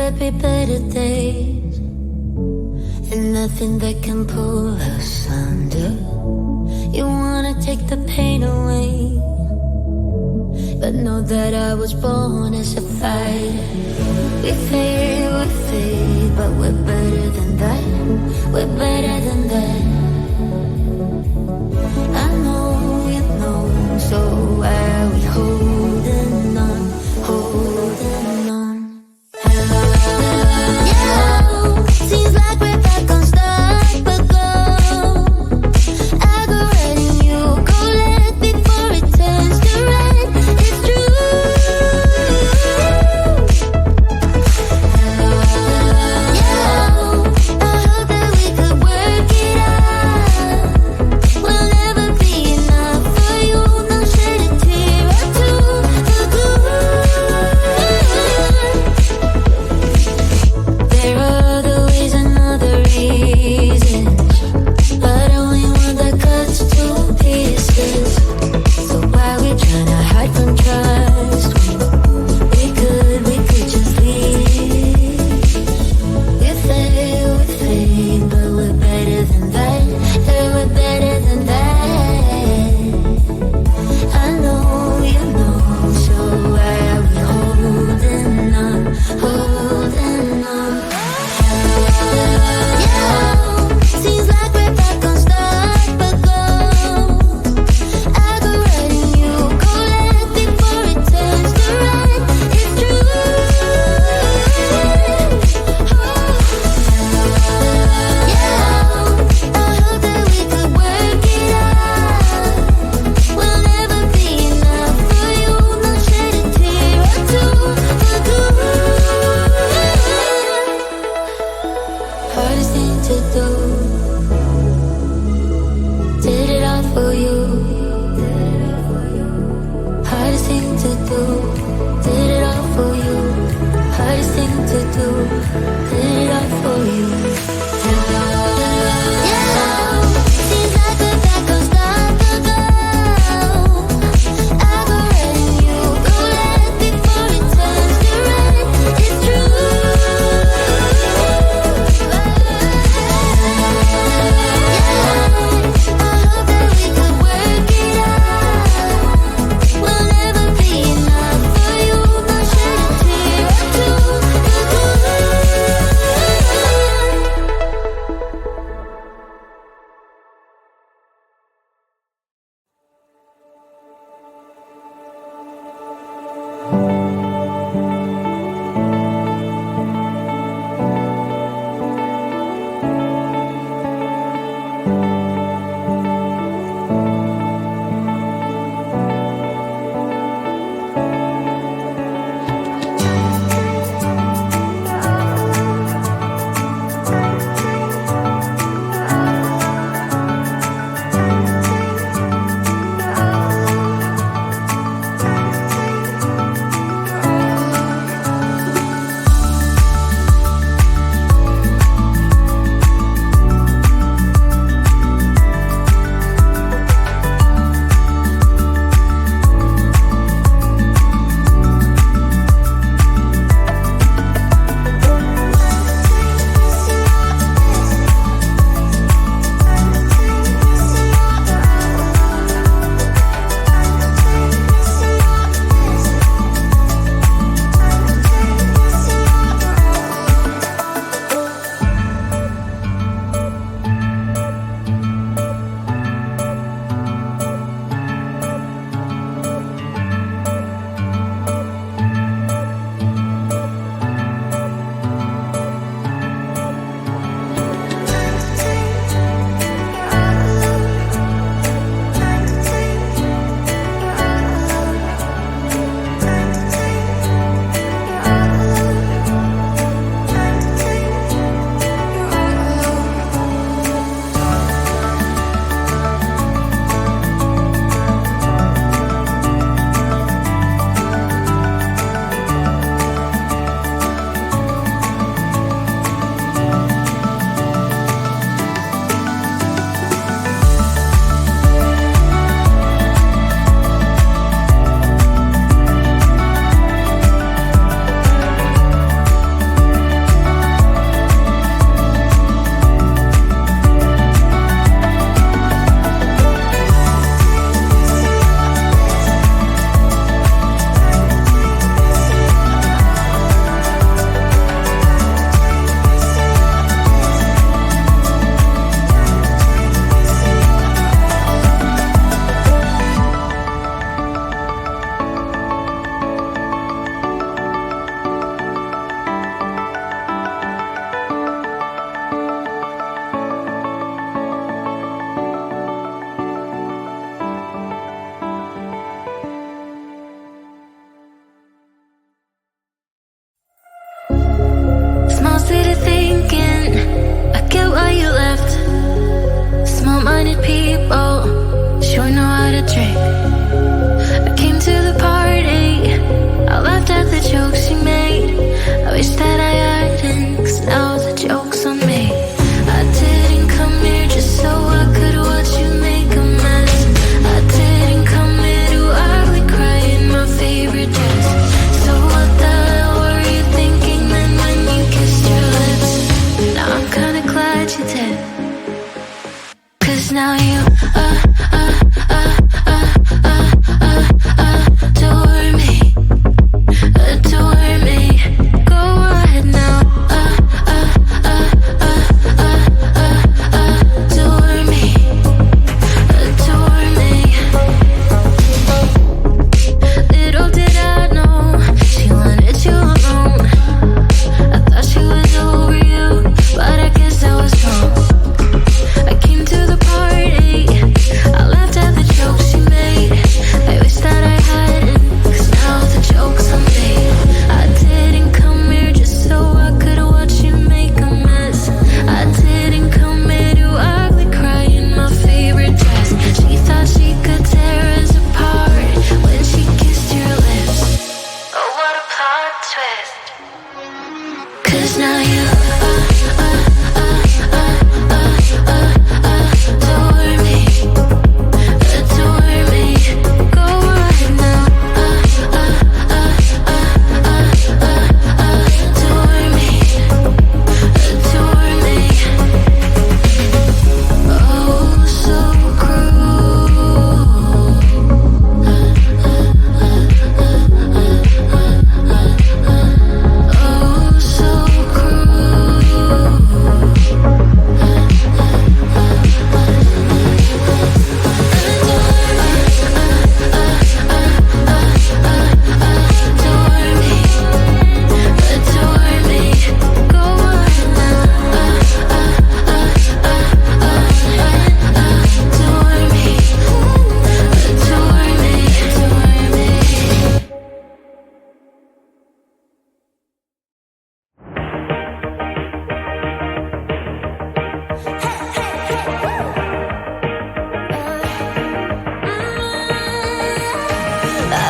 there be better days, and nothing that can pull us under. You wanna take the pain away, but know that I was born as a fighter. We fade, but we're better than that. We're better than that. I know you know, so why are we holding on, holding on? Yeah, seems like we're back on stop but go. I go red and you go left before it turns to red. It's true. Yeah, I hope that we could work it out.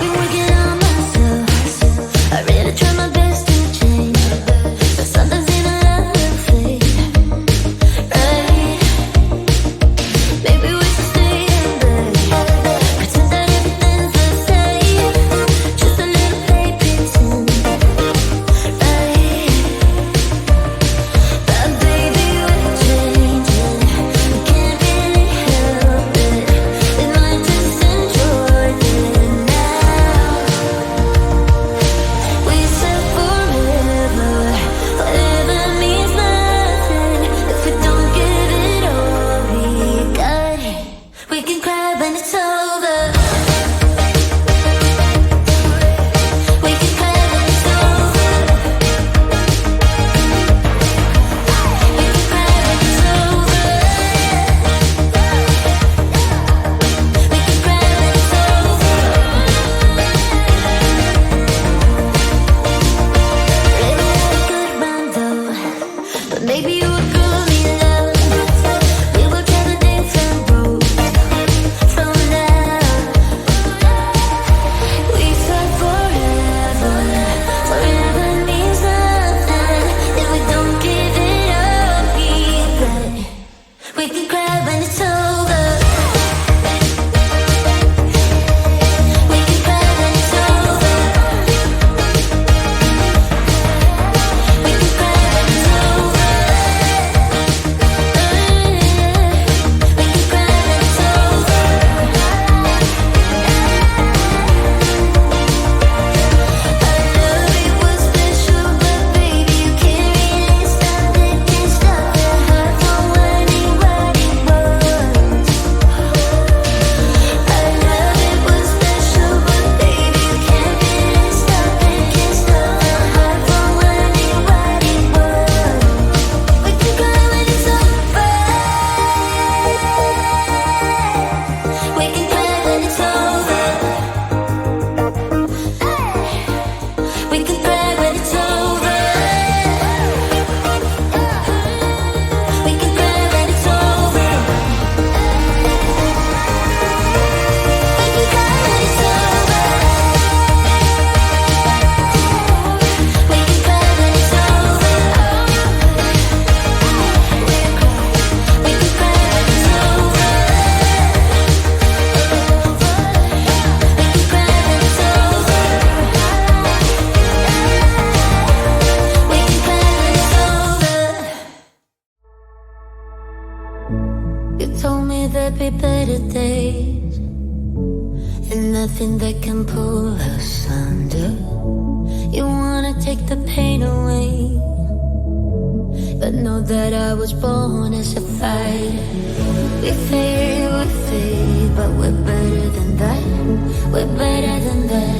been working on myself. I really try my best to change, but sometimes in a love fade, right? Maybe we should stay in bed, pretend that everything's the same, just a little play pretend, right? But baby, we're changing, we can't really help it. We might just enjoy it now. We said forever, whatever means nothing if we don't give it all we got. We can cry when it's over. We can cry when it's over. We can cry when it's over. We can cry when it's over. Really had a good run though, but maybe you were me love. We will travel different roads from now. We said forever, forever means nothing if we don't give it up. We can cry when it's over. We can cry when it's over. We can cry when it's over. We can cry when it's over. Our love, it was special, but baby, you can't really stop it, can't stop the heart from learning what it was. Our love, it was special, but baby, you can't really stop it, can't stop the heart from learning what it was. We can cry when it's over. We can cry when it's over. We can cry when it's over. We can cry when it's over. We can cry when it's over. We can cry when it's over. We can cry when it's over. We can cry when it's over. We can cry when it's over. You told me there'd be better days, and nothing that can pull us under. You wanna take the pain away, but know that I was born as a fighter. We fade, but we're better than that. We're better than that.